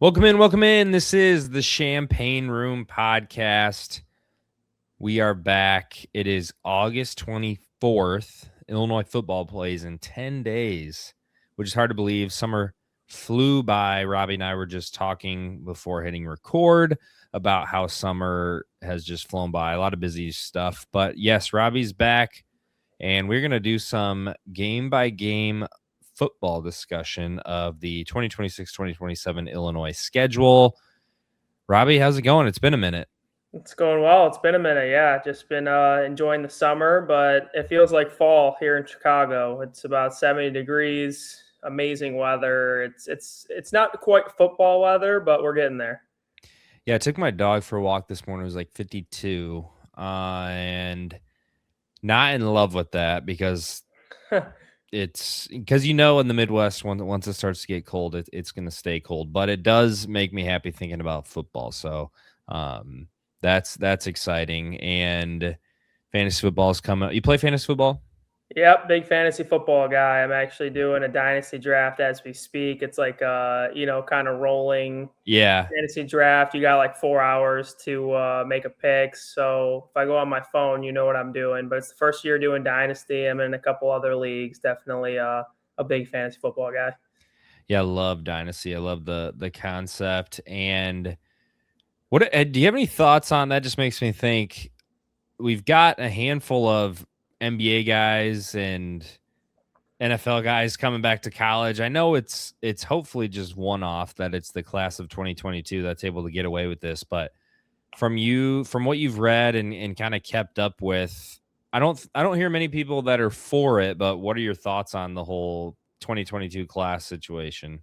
Welcome in. This is the Champaign Room podcast. We are back. It is August 24th. Illinois football plays in 10 days, which is hard to believe. Summer flew by. Robby and I were just talking before hitting record about how summer has just flown by. A lot of busy stuff. But yes, Robby's back, and we're going to do some game-by-game football discussion of the 2026-2027 Illinois schedule. Robby, how's it going? It's been a minute. It's going well. It's been a minute. Yeah, just been enjoying the summer, but it feels like fall here in Chicago. It's about 70 degrees, amazing weather. It's not quite football weather, but we're getting there. Yeah, I took my dog for a walk this morning. It was like 52, and not in love with that because it's because in the Midwest, once it starts to get cold, it's going to stay cold. But it does make me happy thinking about football. So that's exciting. And fantasy football is coming. You play fantasy football? Yep, big fantasy football guy. I'm actually doing a dynasty draft as we speak. It's like kind of rolling fantasy draft. You got like 4 hours to make a pick. So if I go on my phone, you know what I'm doing. But it's the first year doing dynasty. I'm in a couple other leagues. Definitely a big fantasy football guy. Yeah, I love dynasty. I love the concept. And what do you have any thoughts on that? Just makes me think we've got a handful of NBA guys and NFL guys coming back to college. I know it's hopefully just one-off that it's the class of 2022 that's able to get away with this, but from what you've read and kind of kept up with, I don't hear many people that are for it, but what are your thoughts on the whole 2022 class situation?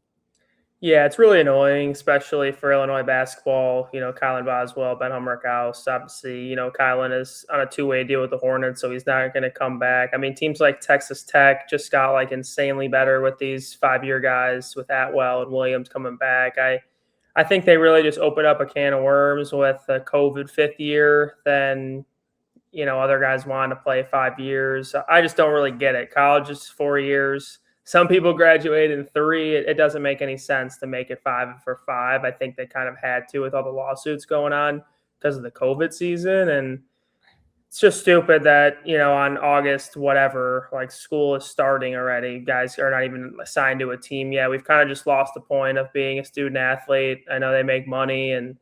Yeah, it's really annoying, especially for Illinois basketball. Kylan Boswell, Ben Humrickhouse. Obviously, Kylan is on a two-way deal with the Hornets, so he's not going to come back. I mean, teams like Texas Tech just got like insanely better with these 5-year guys with Atwell and Williams coming back. I think they really just opened up a can of worms with the COVID fifth year. Then, other guys wanted to play 5 years. I just don't really get it. College is 4 years. Some people graduate in 3. It doesn't make any sense to make it 5 for 5. I think they kind of had to with all the lawsuits going on because of the COVID season. And it's just stupid that, on August, whatever, like school is starting already. Guys are not even assigned to a team yet. We've kind of just lost the point of being a student athlete. I know they make money and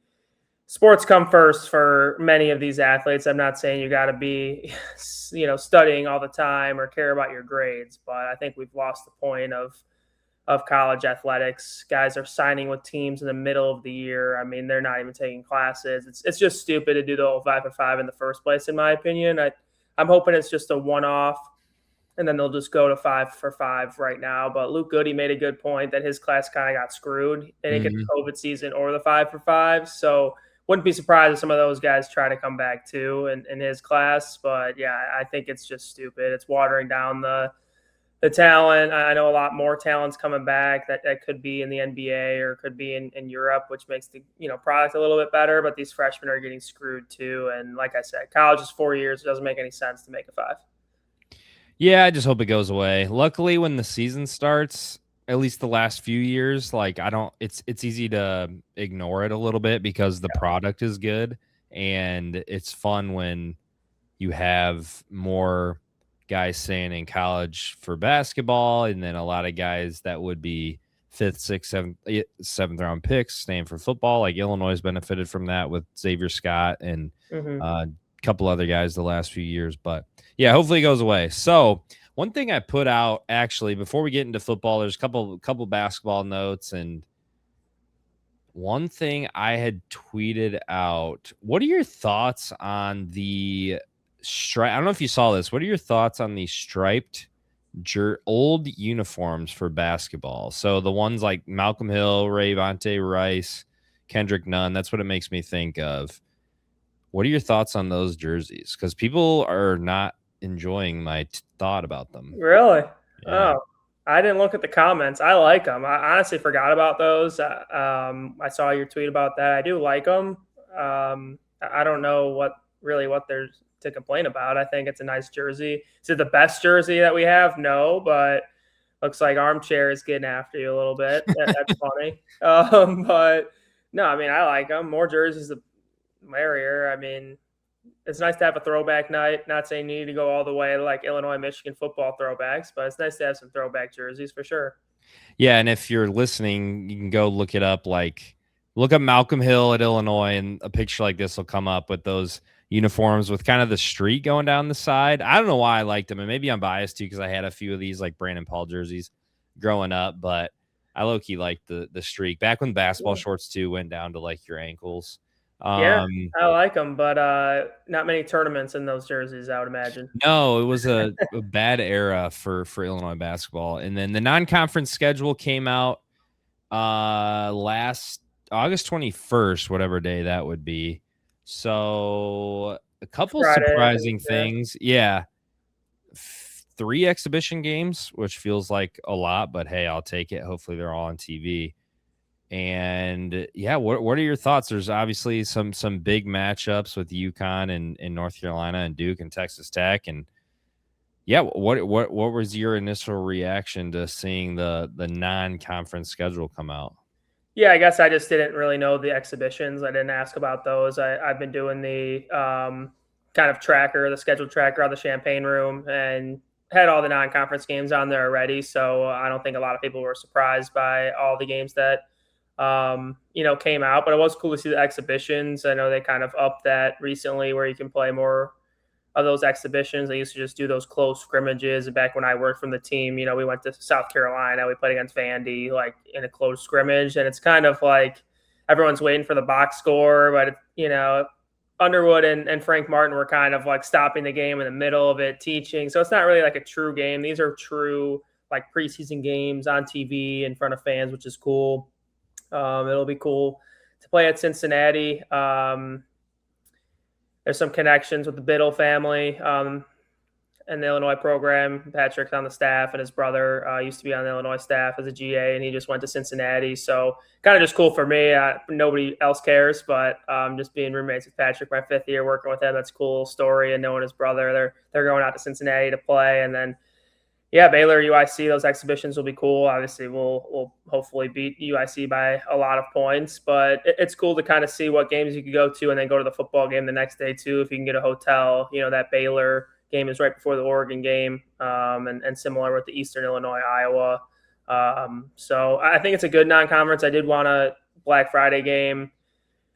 sports come first for many of these athletes. I'm not saying you got to be, studying all the time or care about your grades, but I think we've lost the point of college athletics. Guys are signing with teams in the middle of the year. I mean, they're not even taking classes. It's just stupid to do the whole 5 for 5 in the first place, in my opinion. I'm hoping it's just a one-off, and then they'll just go to 5 for 5 right now. But Luke Goody made a good point that his class kind of got screwed. They didn't get the COVID season or the 5 for 5. So wouldn't be surprised if some of those guys try to come back too in his class. But yeah, I think it's just stupid. It's watering down the talent. I know a lot more talent's coming back that could be in the NBA or could be in Europe, which makes the product a little bit better. But these freshmen are getting screwed too. And like I said, college is 4 years. It doesn't make any sense to make it 5. Yeah, I just hope it goes away. Luckily, when the season starts, at least the last few years, it's easy to ignore it a little bit because the product is good, and it's fun when you have more guys staying in college for basketball, and then a lot of guys that would be 5th, 6th, 7th round picks staying for football. Like Illinois has benefited from that with Xavier Scott and a couple other guys the last few years. But yeah, hopefully it goes away. So one thing I put out, actually, before we get into football, there's a couple basketball notes, and one thing I had tweeted out. What are your thoughts on the stripe? I don't know if you saw this. What are your thoughts on the striped old uniforms for basketball? So the ones like Malcolm Hill, Rayvonte Rice, Kendrick Nunn, that's what it makes me think of. What are your thoughts on those jerseys? Because people are not enjoying my thought about them. Really? Yeah. Oh, I didn't look at the comments. I like them. I honestly forgot about those. I saw your tweet about that. I do like them. I don't know what there's to complain about. I think it's a nice jersey. Is it the best jersey that we have? No, but Looks like Armchair is getting after you a little bit. That's funny. But no, I mean, I like them. More jerseys, the merrier. I mean, it's nice to have a throwback night. Not saying you need to go all the way to like Illinois, Michigan football throwbacks, but it's nice to have some throwback jerseys for sure. Yeah, and if you're listening, you can go look it up. Like, look up Malcolm Hill at Illinois, and a picture like this will come up with those uniforms with kind of the street going down the side. I don't know why I liked them, and maybe I'm biased too because I had a few of these like Brandon Paul jerseys growing up, but I low key liked the streak back when basketball Yeah. shorts too went down to like your ankles. Yeah, Um, I like them, but not many tournaments in those jerseys, I would imagine. No, it was a bad era for Illinois basketball. And then the non-conference schedule came out last August 21st, whatever day that would be. So a couple Friday, I think. surprising Yeah. things. Yeah. 3 exhibition games, which feels like a lot, but hey, I'll take it. Hopefully they're all on TV. And yeah, what are your thoughts? There's obviously some big matchups with UConn and North Carolina and Duke and Texas Tech. And yeah, what was your initial reaction to seeing the non-conference schedule come out? Yeah, I guess I just didn't really know the exhibitions. I didn't ask about those. I've been doing the kind of tracker, the scheduled tracker on the Champaign room, and had all the non-conference games on there already. So I don't think a lot of people were surprised by all the games that came out. But it was cool to see the exhibitions. I know they kind of upped that recently, where you can play more of those exhibitions. They used to just do those close scrimmages. And back when I worked from the team, we went to South Carolina. We played against Vandy like in a close scrimmage, and it's kind of like everyone's waiting for the box score, but Underwood and Frank Martin were kind of like stopping the game in the middle of it, teaching. So it's not really like a true game. These are true like preseason games on TV in front of fans, which is cool. It'll be cool to play at Cincinnati. There's some connections with the Biddle family and the Illinois program. Patrick's on the staff, and his brother used to be on the Illinois staff as a GA, and he just went to Cincinnati. So kind of just cool for me. Nobody else cares, but just being roommates with Patrick my 5th year, working with him, that's a cool story. And knowing his brother, they're going out to Cincinnati to play, and then yeah, Baylor, UIC, those exhibitions will be cool. Obviously, we'll hopefully beat UIC by a lot of points, but it's cool to kind of see what games you could go to and then go to the football game the next day too. If you can get a hotel, that Baylor game is right before the Oregon game, and similar with the Eastern Illinois, Iowa. So I think it's a good non-conference. I did want a Black Friday game.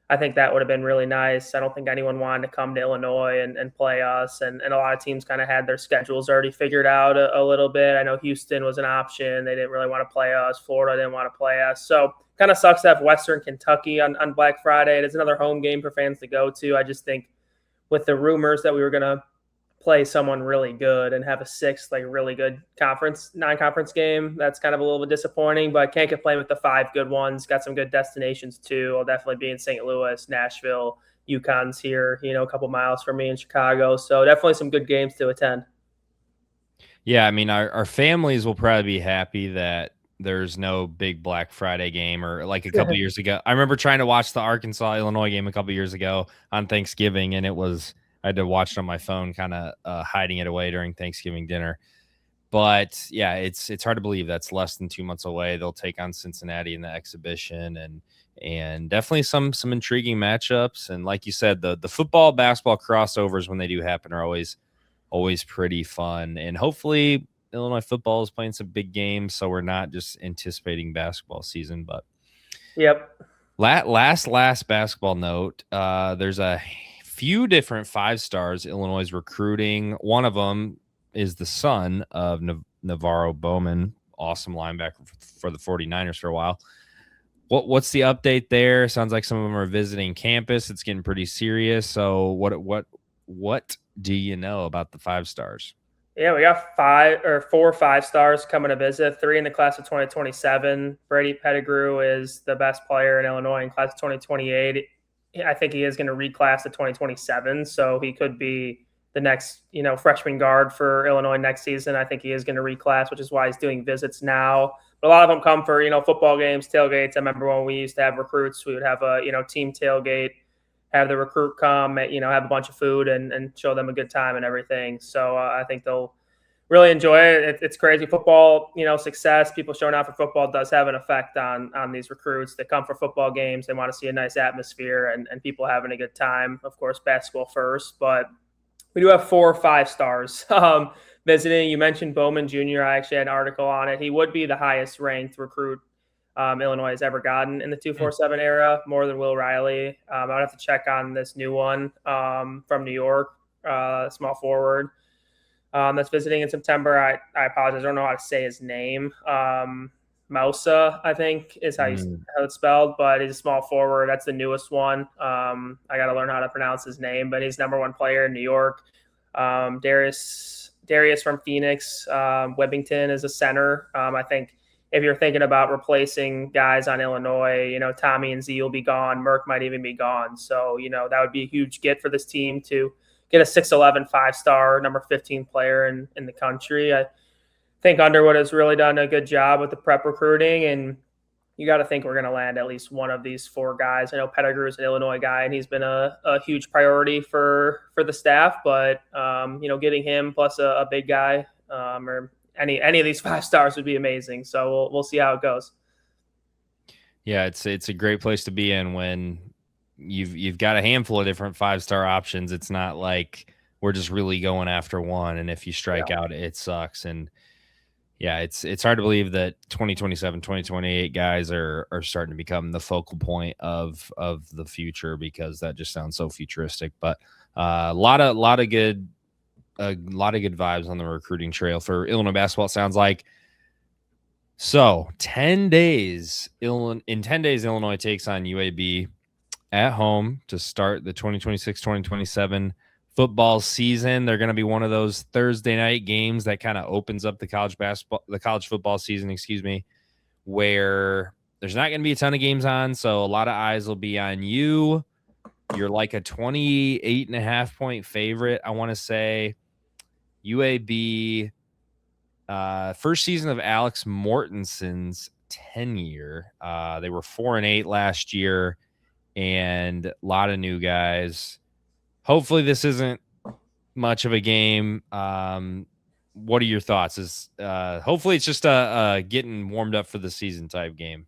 I think that would have been really nice. I don't think anyone wanted to come to Illinois and play us. And a lot of teams kind of had their schedules already figured out a little bit. I know Houston was an option. They didn't really want to play us. Florida didn't want to play us. So kind of sucks to have Western Kentucky on Black Friday. It is another home game for fans to go to. I just think with the rumors that we were going to play someone really good and have a 6th like really good non-conference game, that's kind of a little bit disappointing, but can't complain with the 5 good ones. Got some good destinations too. I'll definitely be in St. Louis, Nashville, UConn's here, a couple miles from me in Chicago. So definitely some good games to attend. Yeah, I mean our families will probably be happy that there's no big Black Friday game, or like a couple years ago. I remember trying to watch the Arkansas Illinois game a couple years ago on Thanksgiving, and I had to watch it on my phone, kind of hiding it away during Thanksgiving dinner. But yeah, it's hard to believe that's less than 2 months away. They'll take on Cincinnati in the exhibition, and definitely some intriguing matchups. And like you said, the football basketball crossovers when they do happen are always pretty fun. And hopefully Illinois football is playing some big games, so we're not just anticipating basketball season. But Yep. last basketball note, there's a few different 5-stars Illinois is recruiting. One of them is the son of Navarro Bowman, awesome linebacker for the 49ers for a while. What's the update there? Sounds like some of them are visiting campus. It's getting pretty serious. So what do you know about the 5-stars? Yeah, we got 4 5-stars coming to visit, 3 in the class of 2027. Brady Pettigrew is the best player in Illinois in class of 2028. I think he is going to reclass to 2027, so he could be the next, freshman guard for Illinois next season. I think he is going to reclass, which is why he's doing visits now. But a lot of them come for, football games, tailgates. I remember when we used to have recruits, we would have a, team tailgate, have the recruit come, have a bunch of food and show them a good time and everything. So I think they'll really enjoy it. It's crazy. Football, success, people showing out for football does have an effect on these recruits that come for football games. They want to see a nice atmosphere and people having a good time. Of course, basketball first, but we do have 4 or 5 stars visiting. You mentioned Bowman Jr. I actually had an article on it. He would be the highest ranked recruit Illinois has ever gotten in the 247 era, more than Will Riley. I would have to check on this new one from New York, small forward that's visiting in September. I apologize. I don't know how to say his name. Mousa, I think, is how it's spelled, but he's a small forward. That's the newest one. I got to learn how to pronounce his name, but he's number 1 player in New York. Darius from Phoenix. Webbington is a center. I think if you're thinking about replacing guys on Illinois, Tommy and Z will be gone. Merck might even be gone. So, that would be a huge get for this team to get a 6'11", 5-star, number 15 player in the country. I think Underwood has really done a good job with the prep recruiting, and you got to think we're going to land at least one of these 4 guys. I know Pettigrew is an Illinois guy, and he's been a huge priority for the staff, but, getting him plus a big guy or any of these 5 stars would be amazing. So we'll see how it goes. Yeah, it's a great place to be in when you've got a handful of different 5-star options. It's not like we're just really going after one, and if you strike out, it sucks. And yeah, it's hard to believe that 2027, 2028 guys are starting to become the focal point of the future, because that just sounds so futuristic. But a lot of good vibes on the recruiting trail for Illinois basketball, it sounds like. So 10 days, in 10 days, Illinois takes on UAB at home to start the 2026-2027 football season. They're going to be one of those Thursday night games that kind of opens up the college football season, where there's not going to be a ton of games on. So a lot of eyes will be on you. You're like a 28.5 point favorite. I want to say UAB, first season of Alex Mortenson's tenure. They were 4-8 last year, and a lot of new guys. Hopefully this isn't much of a game. What are your thoughts? Hopefully it's just a getting warmed up for the season type game.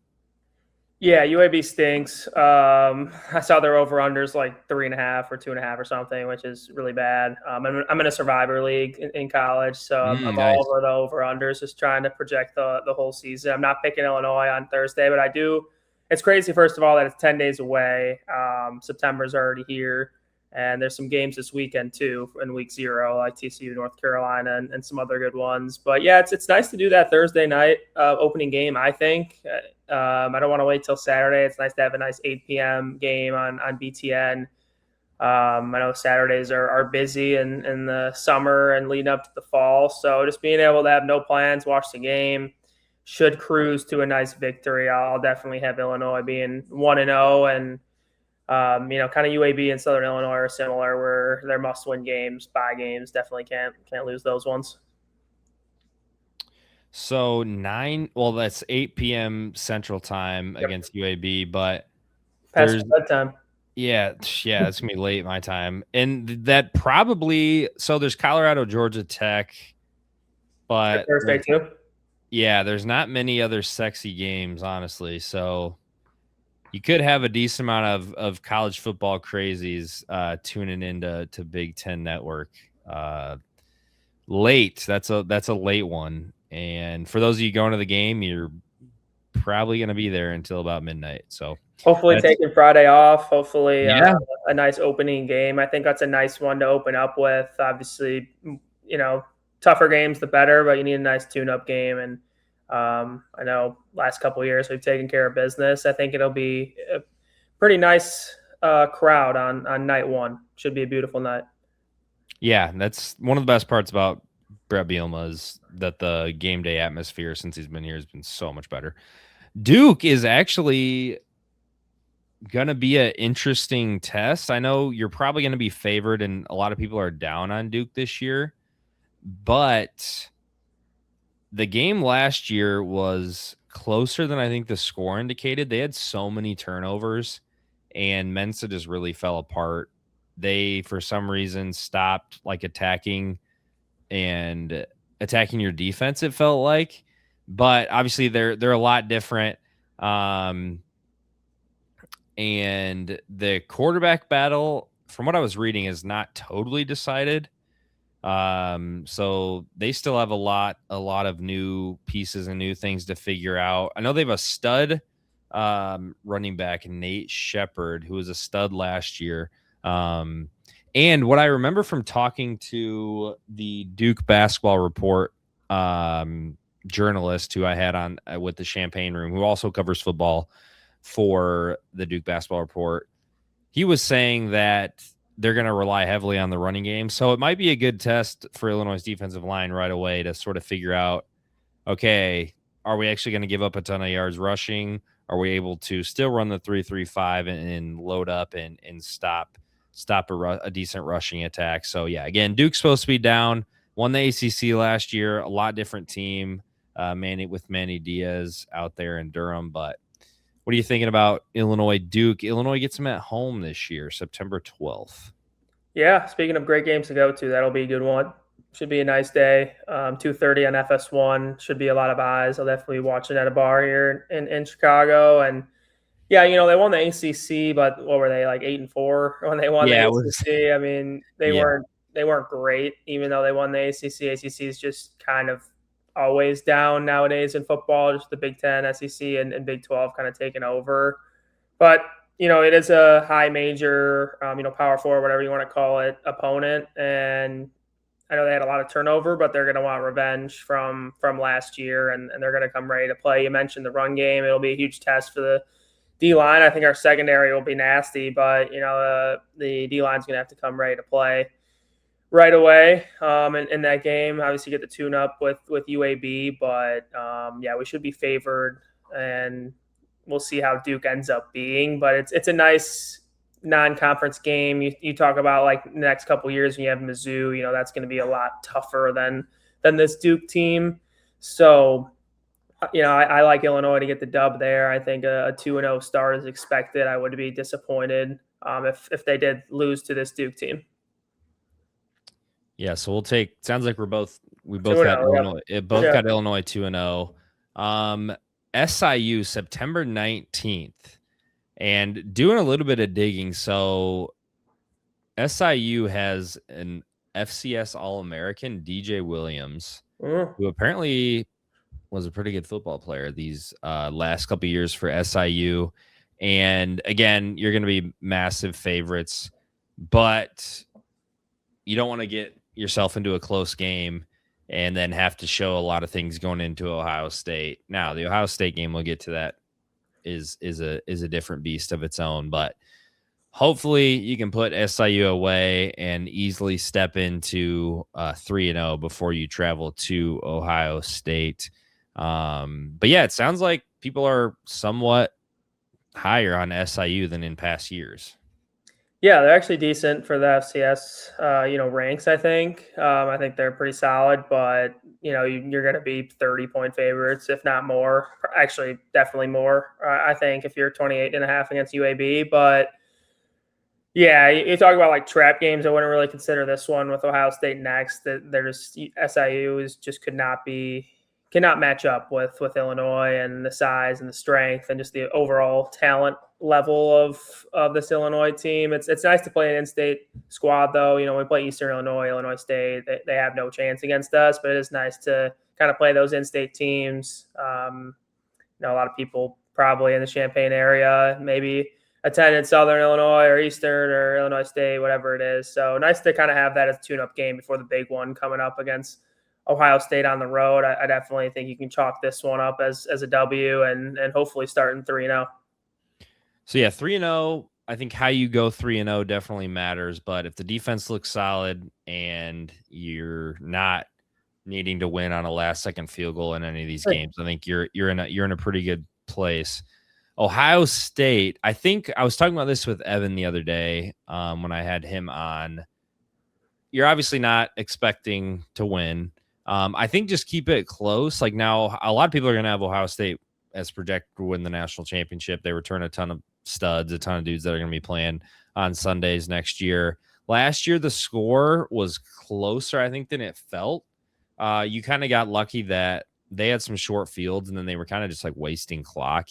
Yeah, UAB stinks. I saw their over-unders like 3.5 or 2.5 or something, which is really bad. I'm in a survivor league in college, so I'm nice. all over the over-unders, just trying to project the whole season. I'm not picking Illinois on Thursday, but I do. It's crazy, first of all, that it's 10 days away. September's already here, and there's some games this weekend too in week 0, like TCU, North Carolina, and some other good ones. But yeah, it's nice to do that Thursday night opening game, I think. I don't want to wait till Saturday. It's nice to have a nice 8 p.m. game on BTN. I know Saturdays are busy in the summer and leading up to the fall. So just being able to have no plans, watch the game, should cruise to a nice victory. I'll definitely have Illinois being 1-0, and kind of UAB and Southern Illinois are similar, where they're must-win games, bye games. Definitely can't lose those ones. So that's 8 p.m. Central Time against UAB, but past bedtime. Yeah, it's gonna be late my time, and that probably. So there's Colorado, Georgia Tech, but Thursday too. Yeah, there's not many other sexy games, honestly. So you could have a decent amount of college football crazies tuning into Big Ten Network late. That's a late one. And for those of you going to the game, you're probably going to be there until about midnight. So hopefully taking Friday off. Hopefully a nice opening game. I think that's a nice one to open up with. Obviously, tougher games, the better, but you need a nice tune-up game. And I know last couple of years we've taken care of business. I think it'll be a pretty nice crowd on night one. Should be a beautiful night. Yeah, that's one of the best parts about Brett Bielema is that the game day atmosphere since he's been here has been so much better. Duke is actually going to be an interesting test. I know you're probably going to be favored, and a lot of people are down on Duke this year, but the game last year was closer than I think the score indicated. They had so many turnovers, and Mensa just really fell apart. They, for some reason, stopped attacking, and attacking your defense, it felt like. But obviously they're a lot different. And the quarterback battle, from what I was reading, is not totally decided. So they still have a lot of new pieces and new things to figure out. I know they have a stud running back, Nate Shepard, who was a stud last year. And what I remember from talking to the Duke basketball report journalist who I had on with the Champaign room, who also covers football for the Duke basketball report, he was saying that they're going to rely heavily on the running game. So it might be a good test for Illinois' defensive line right away to sort of figure out, okay, are we actually going to give up a ton of yards rushing? Are we able to still run the 3-3-5 and load up and stop a decent rushing attack? So yeah, again, Duke's supposed to be down. Won the ACC last year, a lot different team, with Manny Diaz out there in Durham. But what are you thinking about Illinois Duke? Illinois gets them at home this year, September 12th. Yeah, speaking of great games to go to, that'll be a good one. Should be a nice day. 2:30 on FS1. Should be a lot of eyes. I'll definitely be watching at a bar here in Chicago. And yeah, they won the ACC, but what were they, like 8-4 when they won the ACC? I mean, they weren't great, even though they won the ACC. ACC is just kind of always down nowadays in football. Just the Big Ten, SEC, and Big 12 kind of taking over. But it is a high major, Power Four, whatever you want to call it, opponent. And I know they had a lot of turnover, but they're going to want revenge from last year, and they're going to come ready to play. You mentioned the run game. It'll be a huge test for the D-line. I think our secondary will be nasty, but, the D-line's going to have to come ready to play right away in that game. Obviously, get the tune-up with UAB, but, yeah, we should be favored, and we'll see how Duke ends up being. But it's a nice non-conference game. You talk about, like, the next couple of years when you have Mizzou, that's going to be a lot tougher than this Duke team. So, I like Illinois to get the dub there. I think a 2-0 start is expected. I would be disappointed if they did lose to this Duke team. Yeah, so we'll take. Sounds like we both got Illinois. Got Illinois 2-0. SIU September 19th, and doing a little bit of digging. So SIU has an FCS All-American, DJ Williams, who apparently was a pretty good football player these last couple of years for SIU. And again, you're going to be massive favorites, but you don't want to get yourself into a close game and then have to show a lot of things going into Ohio State. Now, the Ohio State game, we'll get to that, is a different beast of its own, but hopefully you can put SIU away and easily step into 3-0 before you travel to Ohio State. But yeah, it sounds like people are somewhat higher on SIU than in past years. Yeah, they're actually decent for the FCS, ranks, I think. I think they're pretty solid, but, you're going to be 30-point favorites, if not more. Actually, definitely more, I think, if you're 28.5 against UAB. But, yeah, you talk about, like, trap games. I wouldn't really consider this one with Ohio State next. SIU cannot match up with Illinois and the size and the strength and just the overall talent level of this Illinois team. It's nice to play an in-state squad, though. We play Eastern Illinois State. They have no chance against us, but it is nice to kind of play those in-state teams. A lot of people probably in the Champaign area maybe attended Southern Illinois or Eastern or Illinois State, whatever it is. So nice to kind of have that as a tune-up game before the big one coming up against Ohio State on the road. I definitely think you can chalk this one up as a W and hopefully starting 3-0. So yeah, 3-0. I think how you go 3-0 definitely matters, but if the defense looks solid and you're not needing to win on a last-second field goal in any of these games, I think you're in a pretty good place. Ohio State, I think I was talking about this with Evan the other day when I had him on. You're obviously not expecting to win. I think just keep it close. Like now, a lot of people are going to have Ohio State as projected to win the national championship. They return a ton of studs, a ton of dudes that are going to be playing on Sundays next year. Last year, the score was closer, I think, than it felt. You kind of got lucky that they had some short fields and then they were kind of just like wasting clock.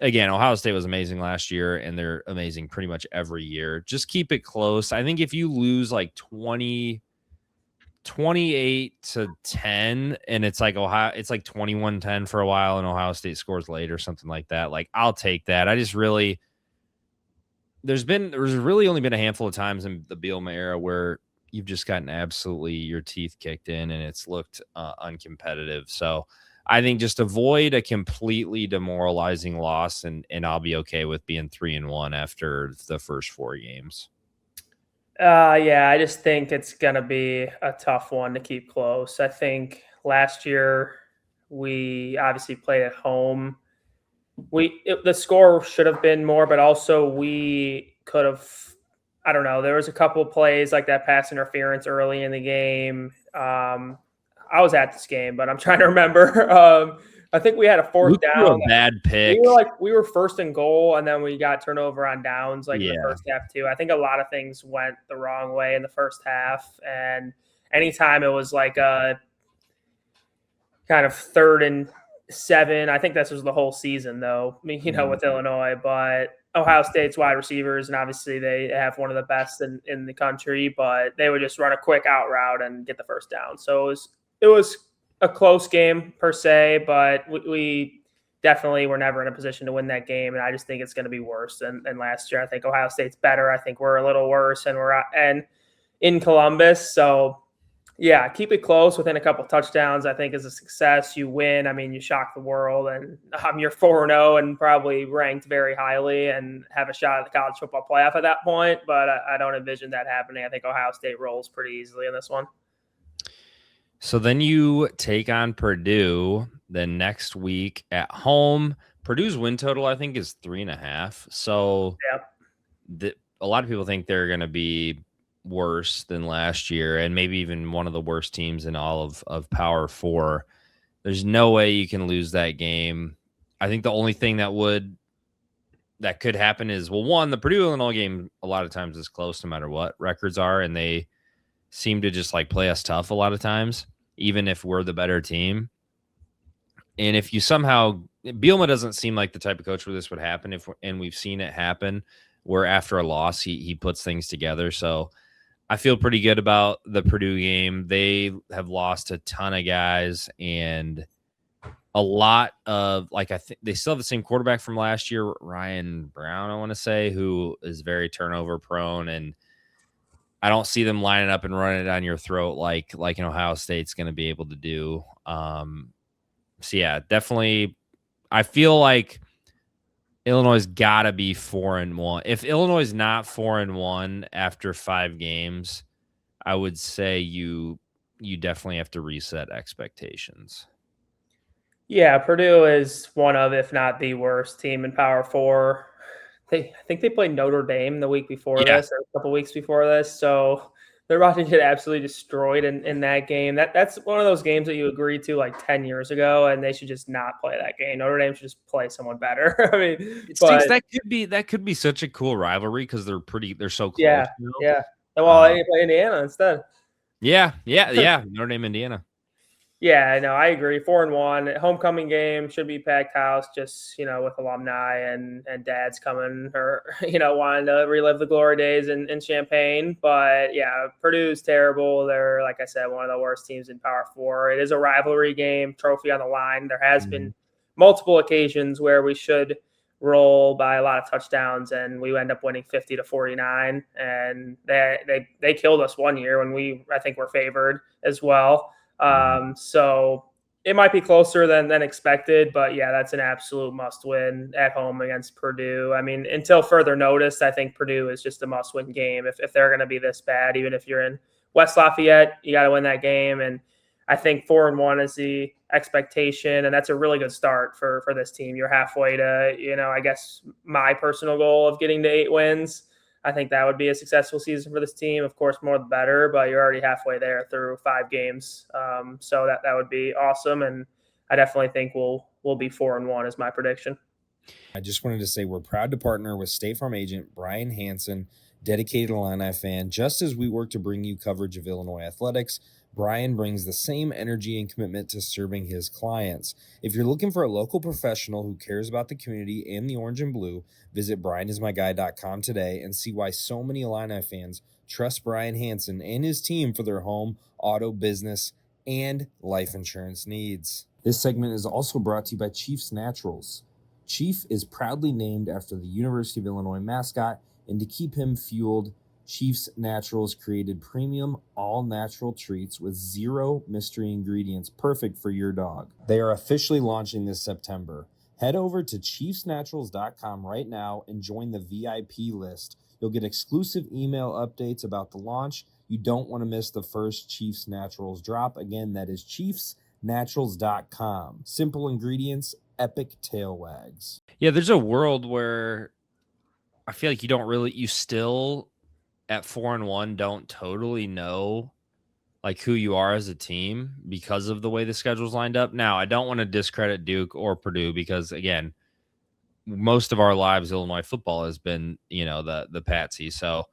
Again, Ohio State was amazing last year and they're amazing pretty much every year. Just keep it close. I think if you lose like 28-10 and it's like Ohio, it's like 21-10 for a while and Ohio State scores late or something like that. Like I'll take that. There's really only been a handful of times in the Bielema era where you've just gotten absolutely your teeth kicked in and it's looked uncompetitive. So I think just avoid a completely demoralizing loss and I'll be okay with being 3-1 after the first 4 games. Yeah, I just think it's going to be a tough one to keep close. I think last year we obviously played at home. The score should have been more, but also we could have. I don't know. There was a couple of plays like that pass interference early in the game. I was at this game, but I'm trying to remember. I think we had a fourth down. A bad pick. We were first and goal, and then we got turnover on downs in the first half too. I think a lot of things went the wrong way in the first half, and anytime it was like a kind of 3rd and 7, I think this was the whole season though. I mean, with Illinois, but Ohio State's wide receivers, and obviously they have one of the best in the country, but they would just run a quick out route and get the first down. So it was a close game per se, but we definitely were never in a position to win that game. And I just think it's going to be worse than last year. I think Ohio State's better. I think we're a little worse and we're in Columbus. So yeah, keep it close within a couple touchdowns. I think is a success. You win. I mean, you shock the world and you're 4-0 and probably ranked very highly and have a shot at the college football playoff at that point. But I don't envision that happening. I think Ohio State rolls pretty easily in this one. So then you take on Purdue the next week at home. Purdue's win total, I think, is 3.5. So a lot of people think they're going to be worse than last year and maybe even one of the worst teams in all of Power 4. There's no way you can lose that game. I think the only thing that could happen is, well, one, the Purdue-Illinois game a lot of times is close no matter what records are, and they seem to just like play us tough a lot of times, even if we're the better team. And if you somehow, Bielema doesn't seem like the type of coach where this would happen, and we've seen it happen where after a loss, he puts things together. So I feel pretty good about the Purdue game. They have lost a ton of guys and a lot of, I think they still have the same quarterback from last year, Ryan Brown, I want to say, who is very turnover prone. And I don't see them lining up and running it on your throat like an Ohio State's going to be able to do. So yeah, definitely. I feel like Illinois got to be 4-1. If Illinois is not 4-1 after 5 games, I would say you definitely have to reset expectations. Yeah, Purdue is one of, if not the worst team in Power 4. I think they played Notre Dame the week before this, or a couple weeks before this. So they're about to get absolutely destroyed in that game. That's one of those games that you agreed to like 10 years ago, and they should just not play that game. Notre Dame should just play someone better. I mean, that could be such a cool rivalry because they're so close. Yeah, yeah. Well, they play Indiana instead. Yeah. Notre Dame, Indiana. Yeah, no, I agree. 4-1 homecoming game should be packed house, just with alumni and dads coming or wanting to relive the glory days in Champaign. But yeah, Purdue's terrible. They're, like I said, one of the worst teams in Power 4. It is a rivalry game, trophy on the line. There has been multiple occasions where we should roll by a lot of touchdowns and we end up winning 50-49. And they killed us one year when I think we're favored as well. So it might be closer than expected, but yeah, that's an absolute must win at home against Purdue. I mean, until further notice, I think Purdue is just a must win game. If they're going to be this bad, even if you're in West Lafayette, you got to win that game. And I think 4-1 is the expectation. And that's a really good start for this team. You're halfway to, I guess my personal goal of getting to 8 wins. I think that would be a successful season for this team. Of course, more the better, but you're already halfway there through 5 games. So that would be awesome. And I definitely think we'll be 4-1 is my prediction. I just wanted to say we're proud to partner with State Farm agent Brian Hansen, dedicated Illini fan. Just as we work to bring you coverage of Illinois athletics, Brian brings the same energy and commitment to serving his clients. If you're looking for a local professional who cares about the community and the orange and blue, visit brianismyguy.com today and see why so many Illini fans trust Brian Hansen and his team for their home, auto, business, and life insurance needs. This segment is also brought to you by Chiefs Naturals. Chief is proudly named after the University of Illinois mascot, and to keep him fueled, Chiefs Naturals created premium, all-natural treats with 0 mystery ingredients, perfect for your dog. They are officially launching this September. Head over to chiefsnaturals.com right now and join the VIP list. You'll get exclusive email updates about the launch. You don't want to miss the first Chiefs Naturals drop. Again, that is chiefsnaturals.com. Simple ingredients, epic tail wags. Yeah, there's a world where I feel like you still at 4-1 don't totally know like who you are as a team because of the way the schedule's lined up. Now, I don't want to discredit Duke or Purdue because, again, most of our lives Illinois football has been, the patsy. So,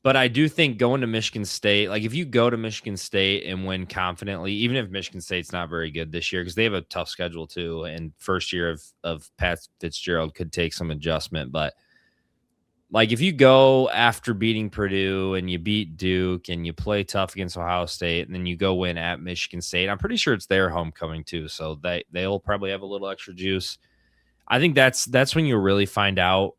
but I do think going to Michigan State, like if you go to Michigan State and win confidently, even if Michigan State's not very good this year, because they have a tough schedule too, and first year of Pat Fitzgerald could take some adjustment, but like if you go after beating Purdue and you beat Duke and you play tough against Ohio State and then you go win at Michigan State, I'm pretty sure it's their homecoming too. So they'll probably have a little extra juice. I think that's when you really find out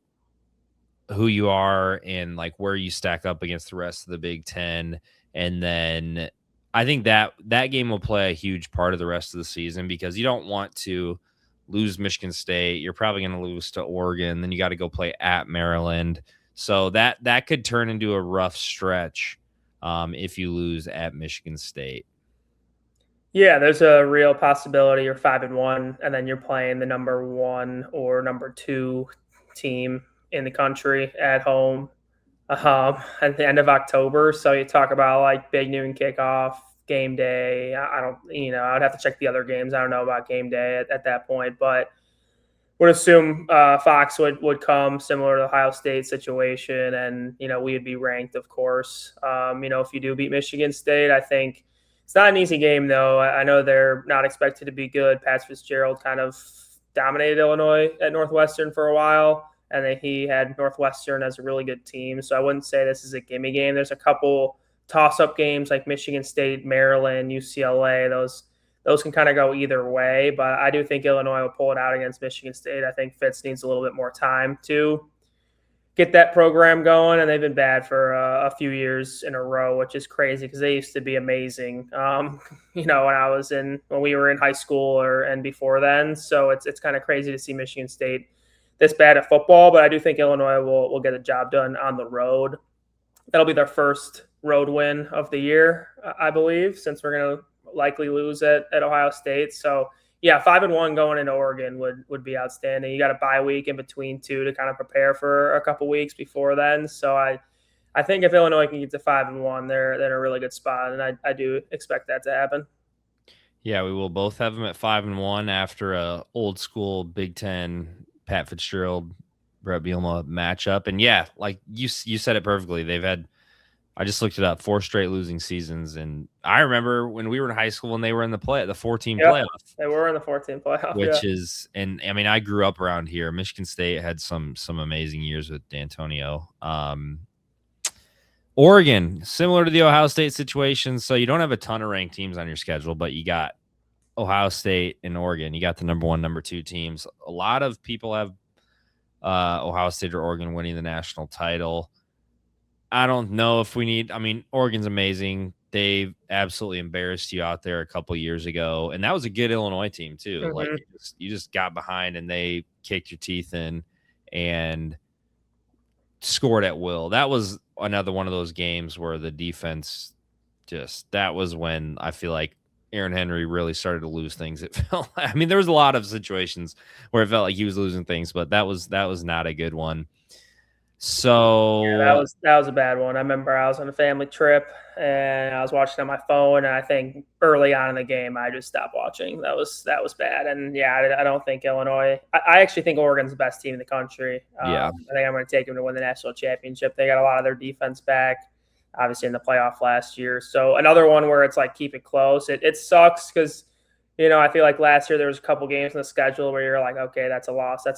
who you are and like where you stack up against the rest of the Big Ten. And then I think that game will play a huge part of the rest of the season because you don't want to lose Michigan State. You're probably going to lose to Oregon. Then you got to go play at Maryland. So that could turn into a rough stretch if you lose at Michigan State. Yeah, there's a real possibility you're 5-1, and then you're playing the number 1 or number 2 team in the country at home at the end of October. So you talk about like big noon kickoff, game day. I would have to check the other games. I don't know about game day at that point, but would assume Fox would come similar to the Ohio State situation. And, we would be ranked, of course. If you do beat Michigan State, I think it's not an easy game, though. I know they're not expected to be good. Pat Fitzgerald kind of dominated Illinois at Northwestern for a while, and then he had Northwestern as a really good team. So I wouldn't say this is a gimme game. There's a couple toss-up games like Michigan State, Maryland, UCLA. Those can kind of go either way, but I do think Illinois will pull it out against Michigan State. I think Fitz needs a little bit more time to get that program going, and they've been bad for a few years in a row, which is crazy because they used to be amazing. When we were in high school and before then. So it's kind of crazy to see Michigan State this bad at football, but I do think Illinois will get a job done on the road. That'll be their first road win of the year, I believe, since we're going to likely lose at Ohio State. So yeah, 5-1 going into Oregon would be outstanding. You got a bye week in between two to kind of prepare for a couple weeks before then. So I think if Illinois can get to 5-1, they're in a really good spot, and I do expect that to happen. Yeah, we will both have them at 5-1 after a old school Big Ten Pat Fitzgerald Brett Bielema matchup. And yeah, like you said it perfectly. They've had, I just looked it up, 4 straight losing seasons. And I remember when we were in high school when they were in the 4-team playoff. They were in the 4-team playoff. Which is, and I mean, I grew up around here. Michigan State had some amazing years with D'Antonio. Oregon, similar to the Ohio State situation. So you don't have a ton of ranked teams on your schedule, but you got Ohio State and Oregon. You got the number 1, number 2 teams. A lot of people have Ohio State or Oregon winning the national title. I don't know if we need, I mean, Oregon's amazing. They absolutely embarrassed you out there a couple years ago. And that was a good Illinois team too. Mm-hmm. Like you just got behind and they kicked your teeth in and scored at will. That was another one of those games where the defense that was when I feel like Aaron Henry really started to lose things. It felt, I mean, there was a lot of situations where it felt like he was losing things, but that was not a good one. So yeah, that was a bad one. I remember I was on a family trip and I was watching on my phone, and I think early on in the game I just stopped watching. That was bad. And yeah, I don't think Illinois. I actually think Oregon's the best team in the country. I think I'm going to take them to win the national championship. They got a lot of their defense back. obviously in the playoff last year. So another one where it's like keep it close. It sucks because I feel like last year there was a couple games in the schedule where you're like, okay, that's a loss, and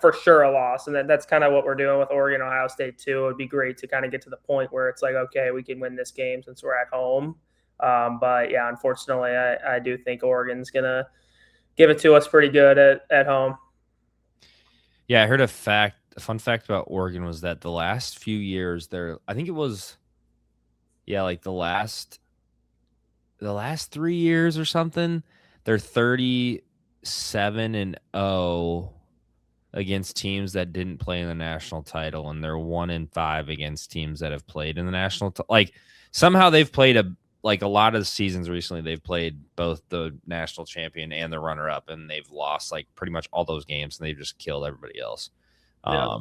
for sure a loss. And that's kind of what we're doing with Oregon, Ohio State too. It'd be great to kind of get to the point where it's like, okay, we can win this game since we're at home. But yeah, unfortunately, I do think Oregon's gonna give it to us pretty good at home. Yeah, I heard a fun fact about Oregon was that the last few years, I think it was, like the last 3 years or something, they're 37-0 against teams that didn't play in the national title, and they're 1-5 against teams that have played in the national like somehow they've played a lot of the seasons recently. They've played both the national champion and the runner-up, and they've lost like pretty much all those games, and they've just killed everybody else. Yeah.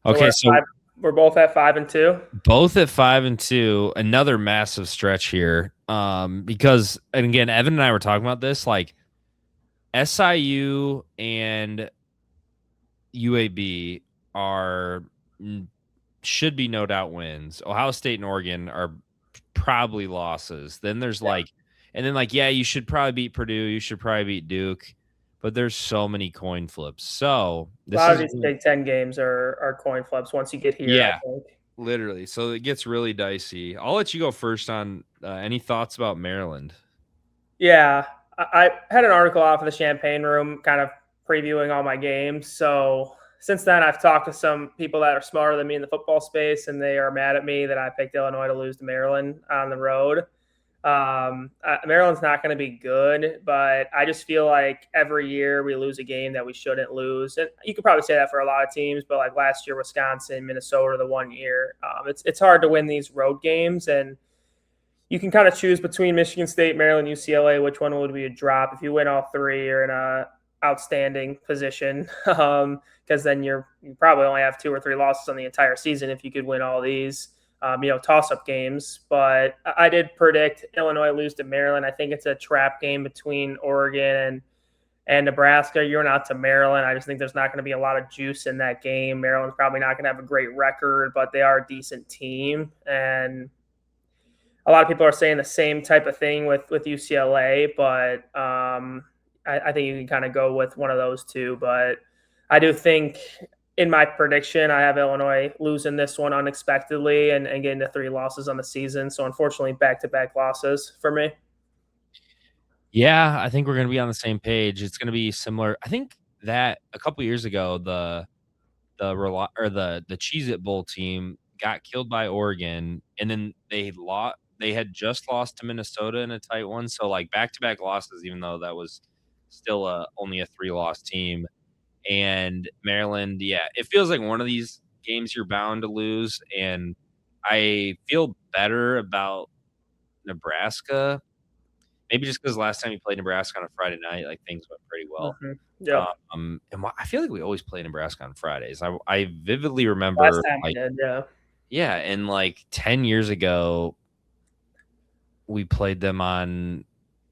Okay, so we're both at 5-2. Both at 5-2. Another massive stretch here. Because, and again, Evan and I were talking about this, like SIU and UAB should be no doubt wins. Ohio State and Oregon are probably losses. Then there's you should probably beat Purdue. You should probably beat Duke. But there's so many coin flips. So a lot of these Big Ten games are coin flips once you get here. Yeah, I think. Literally. So it gets really dicey. I'll let you go first on any thoughts about Maryland. Yeah, I had an article off of the Champaign room kind of previewing all my games. So since then, I've talked to some people that are smarter than me in the football space, and they are mad at me that I picked Illinois to lose to Maryland on the road. Maryland's not going to be good, but I just feel like every year we lose a game that we shouldn't lose. And you could probably say that for a lot of teams, but like last year, Wisconsin, Minnesota, the 1 year, it's hard to win these road games. And you can kind of choose between Michigan State, Maryland, UCLA, which one would be a drop. If you win all three, you're in a outstanding position. Because then you probably only have 2 or 3 losses on the entire season if you could win all these. Toss-up games. But I did predict Illinois lose to Maryland. I think it's a trap game between Oregon and Nebraska. You're not to Maryland. I just think there's not going to be a lot of juice in that game. Maryland's probably not going to have a great record, but they are a decent team. And a lot of people are saying the same type of thing with UCLA, but I think you can kind of go with one of those two. But I do think – in my prediction, I have Illinois losing this one unexpectedly and getting to 3 losses on the season. So, unfortunately, back-to-back losses for me. Yeah, I think we're going to be on the same page. It's going to be similar. I think that a couple years ago, the Cheez-It Bowl team got killed by Oregon, and then they had just lost to Minnesota in a tight one. So, like back-to-back losses, even though that was still only a 3-loss team. And Maryland, yeah, it feels like one of these games you're bound to lose. And I feel better about Nebraska, maybe just because last time you played Nebraska on a Friday night, like things went pretty well. Mm-hmm. Yeah. And I feel like we always play Nebraska on Fridays. I vividly remember last time we did, yeah. Yeah, and like 10 years ago, we played them on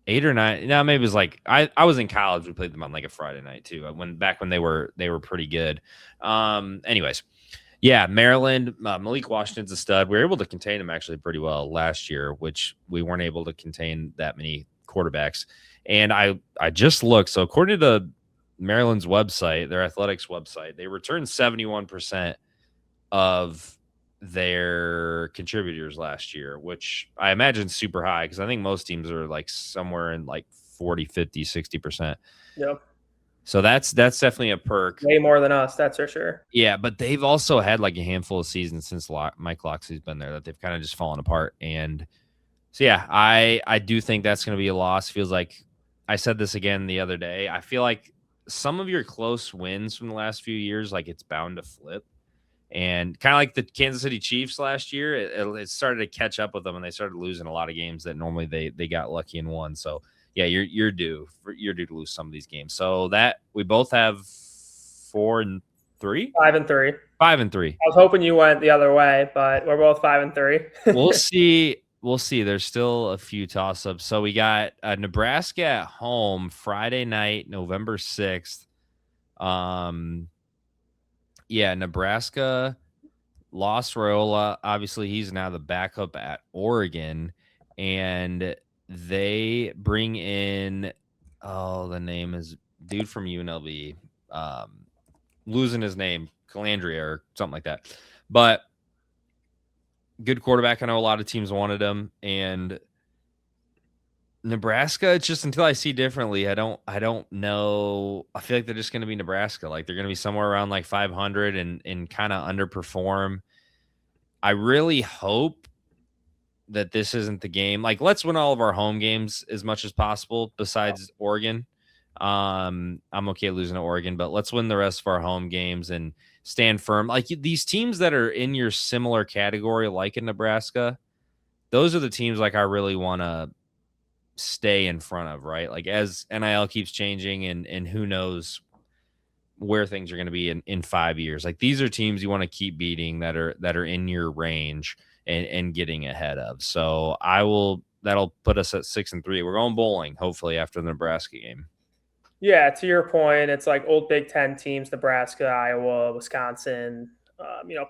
8 or 9. No, maybe it was like I was in college. We played them on like a Friday night too. Back when they were pretty good. Anyways, yeah, Maryland, Malik Washington's a stud. We were able to contain him actually pretty well last year, which we weren't able to contain that many quarterbacks. And I just looked. So according to Maryland's website, their athletics website, they returned 71% of their contributors last year, which I imagine super high because I think most teams are like somewhere in like 40, 50, 60%. Yep. So that's definitely a perk. Way more than us, that's for sure. Yeah, but they've also had like a handful of seasons since Mike Locksley's been there that they've kind of just fallen apart. And so, yeah, I do think that's going to be a loss. Feels like I said this again the other day. I feel like some of your close wins from the last few years, like it's bound to flip. And kind of like the Kansas City Chiefs last year, it started to catch up with them, and they started losing a lot of games that normally they got lucky and won. So yeah, you're due to lose some of these games. So that we both have 4-3, 5-3, 5-3. I was hoping you went the other way, but we're both 5-3. We'll see. There's still a few toss-ups. So we got Nebraska at home Friday night, November 6th. Yeah, Nebraska lost Raiola. Obviously, he's now the backup at Oregon, and they bring in, the name is dude from UNLV, losing his name, Calandria or something like that. But good quarterback. I know a lot of teams wanted him, and Nebraska, it's just until I see differently, I don't know. I feel like they're just going to be Nebraska. Like they're going to be somewhere around like 500 and kind of underperform. I really hope that this isn't the game. Like let's win all of our home games as much as possible besides Oregon. I'm okay losing to Oregon, but let's win the rest of our home games and stand firm. Like these teams that are in your similar category, like in Nebraska, those are the teams like I really want to stay in front of, right? Like as NIL keeps changing and who knows where things are going to be in 5 years. Like these are teams you want to keep beating that are in your range and getting ahead of. So that'll put us at 6-3. We're going bowling, hopefully, after the Nebraska game. Yeah, to your point, it's like old Big Ten teams: Nebraska, Iowa, Wisconsin,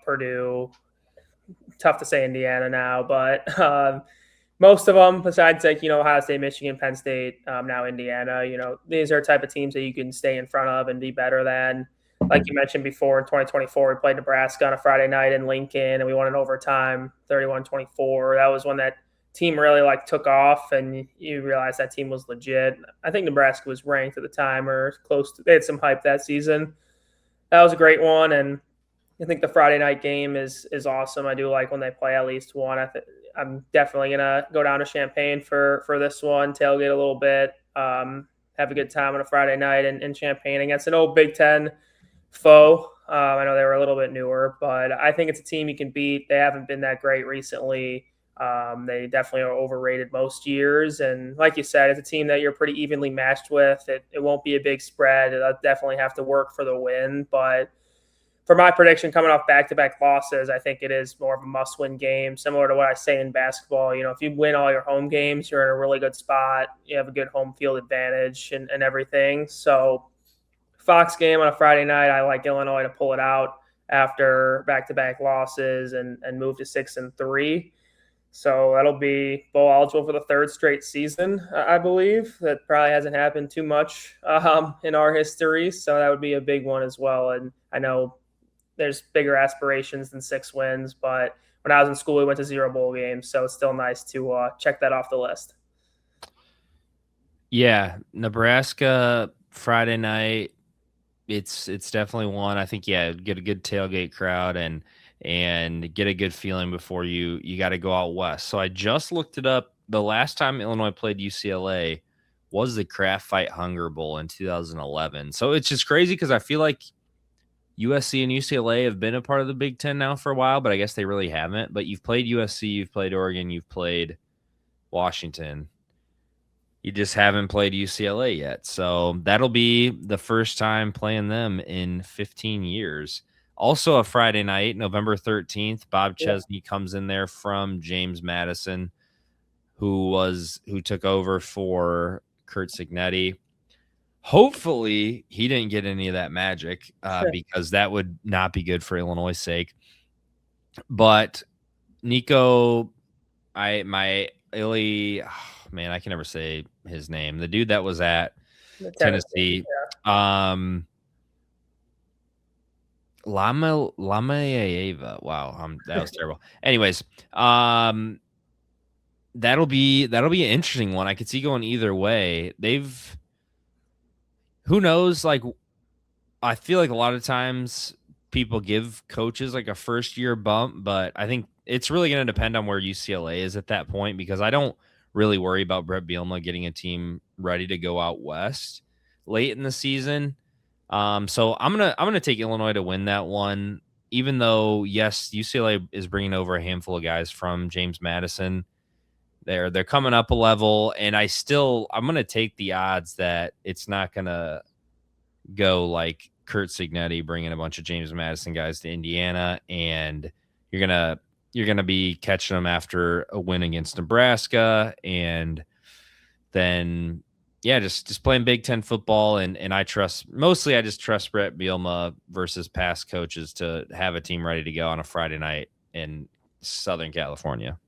Purdue. Tough to say Indiana now, but most of them, besides like Ohio State, Michigan, Penn State, now Indiana. These are type of teams that you can stay in front of and be better than. Like you mentioned before, in 2024, we played Nebraska on a Friday night in Lincoln, and we won in overtime, 31-24. That was when that team really took off, and you realize that team was legit. I think Nebraska was ranked at the time or close to. They had some hype that season. That was a great one, and I think the Friday night game is awesome. I do like when they play at least one. I'm definitely gonna go down to Champaign for this one, tailgate a little bit, have a good time on a Friday night in Champaign against an old Big Ten foe. I know they were a little bit newer, but I think it's a team you can beat. They haven't been that great recently. They definitely are overrated most years. And like you said, it's a team that you're pretty evenly matched with. It won't be a big spread. It'll definitely have to work for the win. But for my prediction, coming off back-to-back losses, I think it is more of a must-win game, similar to what I say in basketball. If you win all your home games, you're in a really good spot. You have a good home field advantage and everything. So Fox game on a Friday night, I like Illinois to pull it out after back-to-back losses and move to 6-3. So that'll be bowl eligible for the third straight season, I believe. That probably hasn't happened too much in our history. So that would be a big one as well. And I know there's bigger aspirations than 6 wins, but when I was in school, we went to 0 bowl games. So it's still nice to check that off the list. Yeah, Nebraska Friday night. It's definitely one. I think, yeah, get a good tailgate crowd and get a good feeling before you got to go out west. So I just looked it up. The last time Illinois played UCLA was the Kraft Fight Hunger Bowl in 2011. So it's just crazy because I feel like USC and UCLA have been a part of the Big Ten now for a while, but I guess they really haven't. But you've played USC, you've played Oregon, you've played Washington. You just haven't played UCLA yet. So that'll be the first time playing them in 15 years. Also a Friday night, November 13th, Bob Chesney comes in there from James Madison, who took over for Curt Cignetti. Hopefully he didn't get any of that magic because that would not be good for Illinois' sake. But Nico, Illy, man, I can never say his name. The dude that was at Tennessee. Yeah. Lamaeva. Wow, that was terrible. Anyways, that'll be an interesting one. I could see going either way. Who knows? Like, I feel like a lot of times people give coaches like a first year bump, but I think it's really going to depend on where UCLA is at that point, because I don't really worry about Brett Bielema getting a team ready to go out west late in the season. So I'm gonna take Illinois to win that one, even though yes, UCLA is bringing over a handful of guys from James Madison. They're coming up a level, and I'm gonna take the odds that it's not gonna go like Curt Cignetti bringing a bunch of James Madison guys to Indiana, and you're gonna be catching them after a win against Nebraska, and then yeah, just playing Big Ten football, and I just trust Brett Bielema versus past coaches to have a team ready to go on a Friday night in Southern California.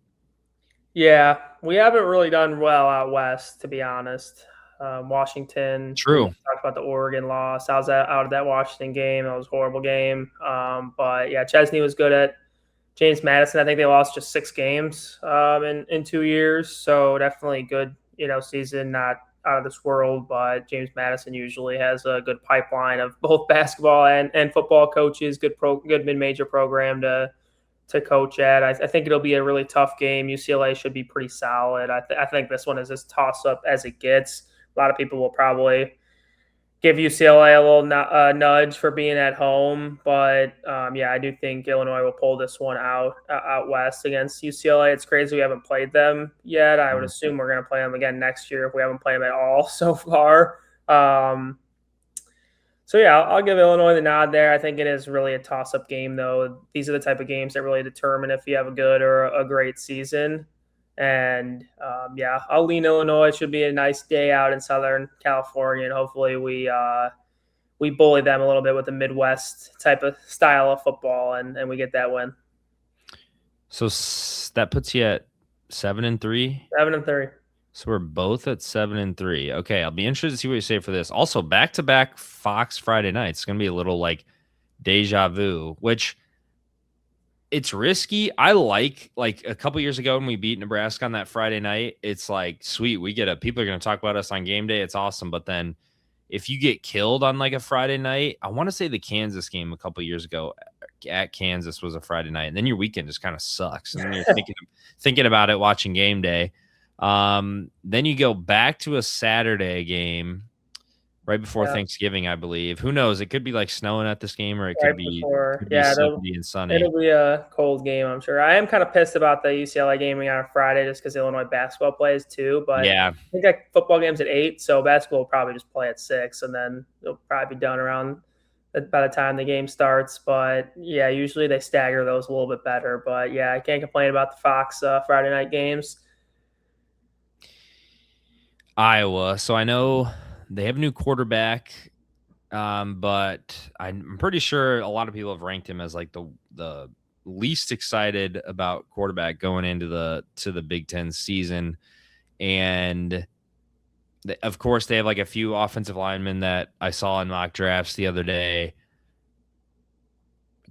Yeah, we haven't really done well out west, to be honest. Washington, we True. talked about the Oregon loss. I was out of that Washington game. It was a horrible game. But yeah, Chesney was good at James Madison. I think they lost just 6 games in 2 years. So definitely good, season, not out of this world. But James Madison usually has a good pipeline of both basketball and football coaches, good mid-major program to coach at. I think it'll be a really tough game. UCLA should be pretty solid. I think this one is as toss-up as it gets. A lot of people will probably give UCLA a little nudge for being at home, but yeah, I do think Illinois will pull this one out west against UCLA. It's crazy we haven't played them yet. I would assume we're going to play them again next year if we haven't played them at all so far. So yeah, I'll give Illinois the nod there. I think it is really a toss-up game, though. These are the type of games that really determine if you have a good or a great season. And yeah, I'll lean Illinois. It should be a nice day out in Southern California, and hopefully we bully them a little bit with the Midwest type of style of football, and we get that win. So that puts you at 7-3. 7-3. So we're both at 7-3. Okay, I'll be interested to see what you say for this. Also, back-to-back Fox Friday nights. It's going to be a little like deja vu, which it's risky. I like a couple years ago when we beat Nebraska on that Friday night. It's like, sweet, people are going to talk about us on game day. It's awesome. But then if you get killed on like a Friday night, I want to say the Kansas game a couple years ago at Kansas was a Friday night, and then your weekend just kind of sucks. And then you're thinking about it watching game day. Then you go back to a Saturday game right before Thanksgiving, I believe. Who knows? It could be like snowing at this game, or it could be 70 and sunny. It'll be a cold game, I'm sure. I am kind of pissed about the UCLA gaming on Friday just because Illinois basketball plays too. But yeah, I think that football game's at 8, so basketball will probably just play at 6, and then it'll probably be done around by the time the game starts. But yeah, usually they stagger those a little bit better. But yeah, I can't complain about the Fox Friday night games. Iowa. So I know they have a new quarterback, but I'm pretty sure a lot of people have ranked him as like the least excited about quarterback going into the Big Ten season. And of course, they have like a few offensive linemen that I saw in mock drafts the other day.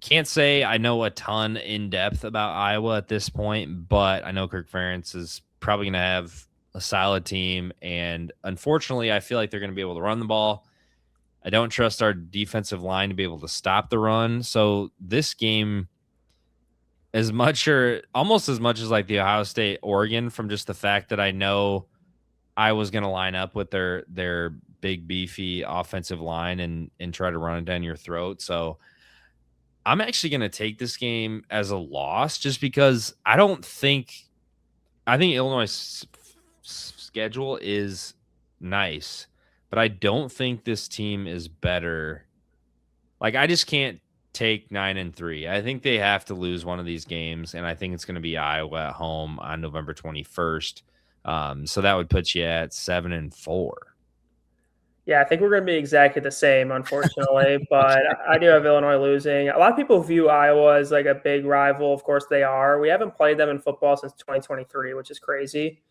Can't say I know a ton in depth about Iowa at this point, but I know Kirk Ferentz is probably going to have a solid team, and unfortunately I feel like they're going to be able to run the ball. I don't trust our defensive line to be able to stop the run. So this game, as much or almost as much as like the Ohio State Oregon, from just the fact that I know I was going to line up with their big beefy offensive line and try to run it down your throat. So I'm actually going to take this game as a loss just because I think Illinois' schedule is nice, but I don't think this team is better. Like, I just can't take 9-3. I think they have to lose one of these games, and I think it's going to be Iowa at home on November 21st. So that would put you at 7-4. Yeah, I think we're going to be exactly the same, unfortunately, but I do have Illinois losing. A lot of people view Iowa as like a big rival. Of course they are. We haven't played them in football since 2023, which is crazy.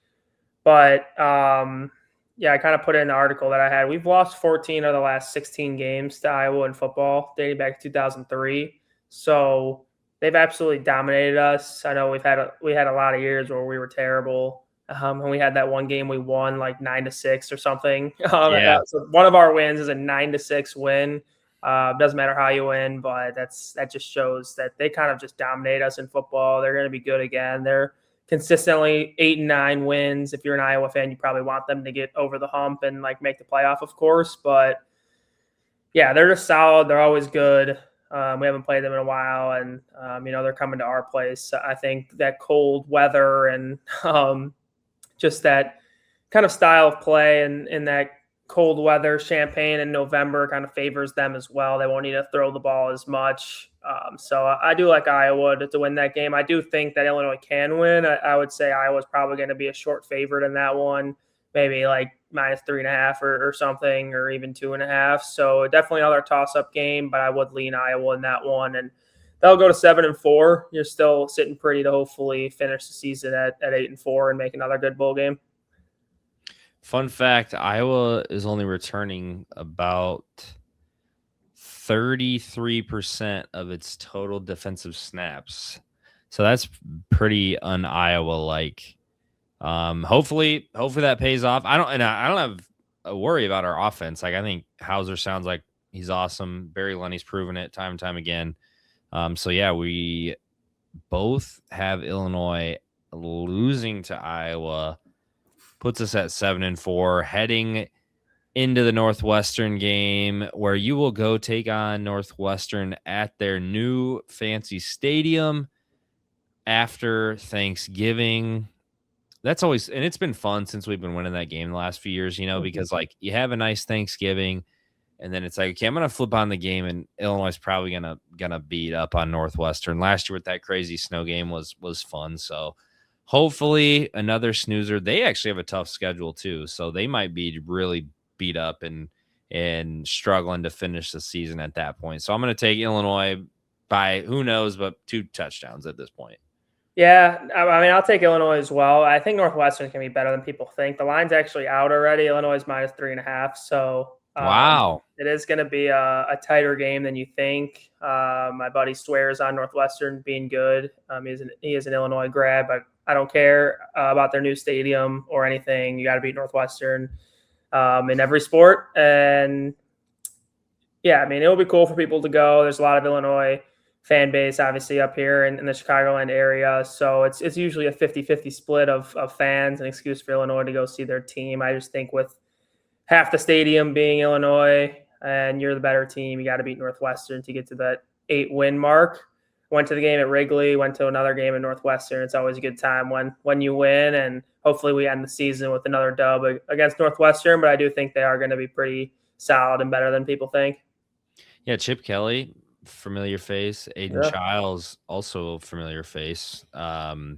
But yeah, I kind of put it in the article that I had. We've lost 14 of the last 16 games to Iowa in football, dating back to 2003. So they've absolutely dominated us. I know we had a lot of years where we were terrible. And we had that one game we won like 9-6 or something. Yeah. So one of our wins is a 9-6 win. Doesn't matter how you win, but that just shows that they kind of just dominate us in football. They're going to be good again. They're consistently 8-9 wins. If you're an Iowa fan, you probably want them to get over the hump and like make the playoff, of course. But yeah, they're just solid. They're always good. We haven't played them in a while, and they're coming to our place. I think that cold weather and just that kind of style of play and that cold weather, Champaign in November kind of favors them as well. They won't need to throw the ball as much. So I do like Iowa to win that game. I do think that Illinois can win. I would say Iowa's probably going to be a short favorite in that one. maybe like -3.5 or something, or even 2.5. So definitely another toss-up game, but I would lean Iowa in that one. And they'll go to 7-4. You're still sitting pretty to hopefully finish the season at 8-4 and make another good bowl game. Fun fact, Iowa is only returning about 33% of its total defensive snaps. So that's pretty un-Iowa-like. Hopefully that pays off. I don't have a worry about our offense. Like, I think Hauser sounds like he's awesome. Barry Lenny's proven it time and time again. So yeah, we both have Illinois losing to Iowa, puts us at 7-4, heading into the Northwestern game, where you will go take on Northwestern at their new fancy stadium after Thanksgiving. That's always, and it's been fun since we've been winning that game the last few years, because like you have a nice Thanksgiving and then it's like, okay, I'm going to flip on the game and Illinois is probably going to beat up on Northwestern. Last year with that crazy snow game was fun. So hopefully another snoozer. They actually have a tough schedule too. So they might be really beat up and struggling to finish the season at that point. So I'm going to take Illinois by, who knows, but 2 touchdowns at this point. Yeah, I mean, I'll take Illinois as well. I think Northwestern can be better than people think. The line's actually out already. Illinois is -3.5. So Wow. It is going to be a tighter game than you think. My buddy swears on Northwestern being good. He is an Illinois grad, but I don't care about their new stadium or anything. You got to beat Northwestern in every sport. And yeah, I mean, it'll be cool for people to go. There's a lot of Illinois fan base, obviously, up here in the Chicagoland area. So it's usually a 50-50 split of fans, an excuse for Illinois to go see their team. I just think with half the stadium being Illinois and you're the better team, you got to beat Northwestern to get to that 8-win mark. Went to the game at Wrigley, went to another game at Northwestern. It's always a good time when you win, and hopefully we end the season with another dub against Northwestern, but I do think they are going to be pretty solid and better than people think. Yeah, Chip Kelly, familiar face. Aiden Childs, also a familiar face. So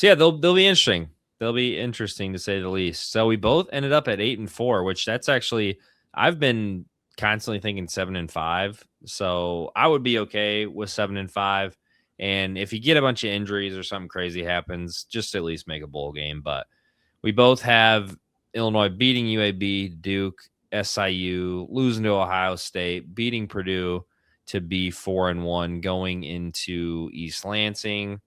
yeah, they'll be interesting. They'll be interesting to say the least. So we both ended up at 8-4, which that's actually, I've been constantly thinking 7-5. So I would be okay with 7-5. And if you get a bunch of injuries or something crazy happens, just at least make a bowl game. But we both have Illinois beating UAB, Duke, SIU, losing to Ohio State, beating Purdue to be 4-1, going into East Lansing.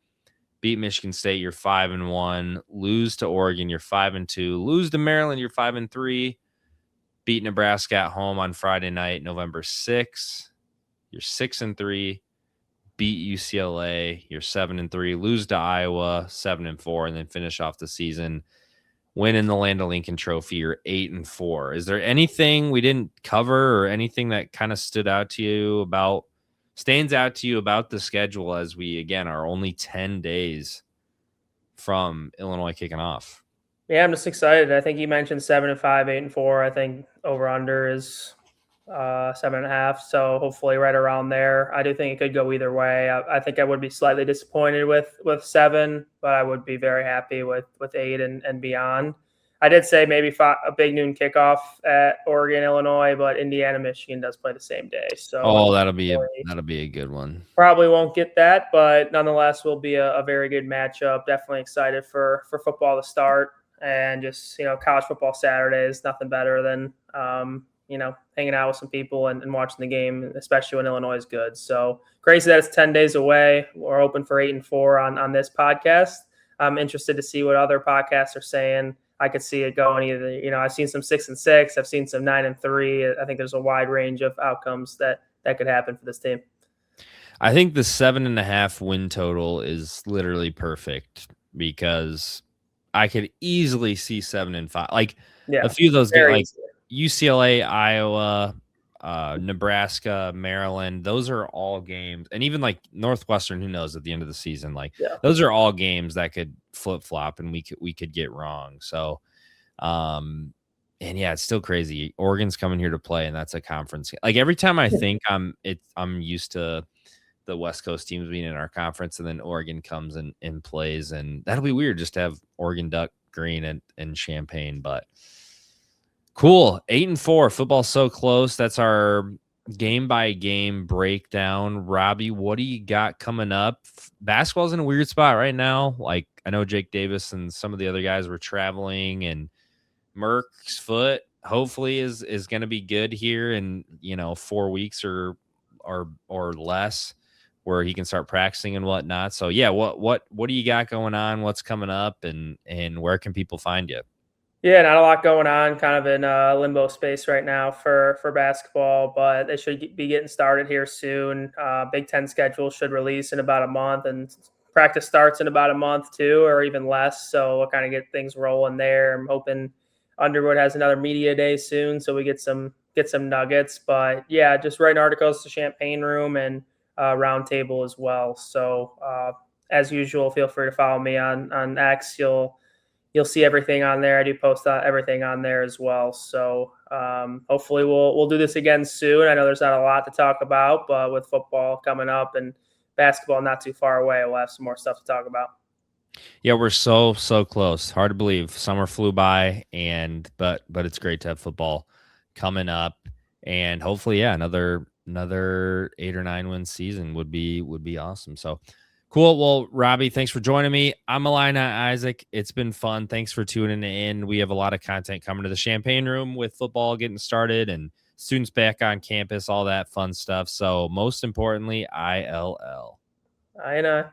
Beat Michigan State, you're 5-1. Lose to Oregon, you're 5-2. Lose to Maryland, you're 5-3. Beat Nebraska at home on Friday night, November 6th. You're 6-3. Beat UCLA, you're 7-3. Lose to Iowa, 7-4, and then finish off the season. Win in the Land of Lincoln Trophy, you're 8-4. Is there anything we didn't cover or anything that kind of stands out to you about the schedule, as we, again, are only 10 days from Illinois kicking off? Yeah, I'm just excited. I think you mentioned 7-5, 8-4. I think over under is 7.5. So hopefully right around there. I do think it could go either way. I think I would be slightly disappointed with 7, but I would be very happy with 8 and beyond. I did say maybe a big noon kickoff at Oregon, Illinois, but Indiana, Michigan does play the same day. So that'll be a good one. Probably won't get that, but nonetheless will be a very good matchup. Definitely excited for football to start, and just college football Saturdays, nothing better than hanging out with some people and watching the game, especially when Illinois is good. So crazy that it's 10 days away. We're open for 8-4 on this podcast. I'm interested to see what other podcasts are saying. I could see it going either, I've seen some 6-6. I've seen some 9-3. I think there's a wide range of outcomes that could happen for this team. I think the 7.5 win total is literally perfect, because I could easily see 7-5. Like a few of those games, like UCLA, Iowa, Nebraska, Maryland, those are all games, and even like Northwestern, who knows at the end of the season, those are all games that could flip flop and we could get wrong. So, and yeah, it's still crazy. Oregon's coming here to play, and that's a conference. Like every time I think I'm used to the West Coast teams being in our conference, and then Oregon comes and plays, and that'll be weird just to have Oregon Duck green in Champaign. But cool. 8-4. Football's so close. That's our game by game breakdown. Robby, what do you got coming up? Basketball's in a weird spot right now. Like, I know Jake Davis and some of the other guys were traveling, and Merck's foot hopefully is going to be good here in 4 weeks or less, where he can start practicing and whatnot. So yeah, what do you got going on? What's coming up, and where can people find you? Yeah, not a lot going on, kind of in limbo space right now for basketball, but they should be getting started here soon. Big Ten schedule should release in about a month, and practice starts in about a month too, or even less. So we'll kind of get things rolling there. I'm hoping Underwood has another media day soon, so we get some nuggets. But yeah, just writing articles to Champaign Room and Roundtable as well. So as usual, feel free to follow me on X. You'll see everything on there. I do post everything on there as well. So hopefully we'll do this again soon. I know there's not a lot to talk about, but with football coming up and basketball not too far away, we'll have some more stuff to talk about. Yeah, we're so close. Hard to believe. Summer flew by, but it's great to have football coming up, and hopefully, yeah, another 8 or 9 win season would be awesome. So cool. Well, Robby, thanks for joining me. I'm Illini Isaac. It's been fun. Thanks for tuning in. We have a lot of content coming to the Champaign Room with football getting started and students back on campus, all that fun stuff. So most importantly, ILL. I know.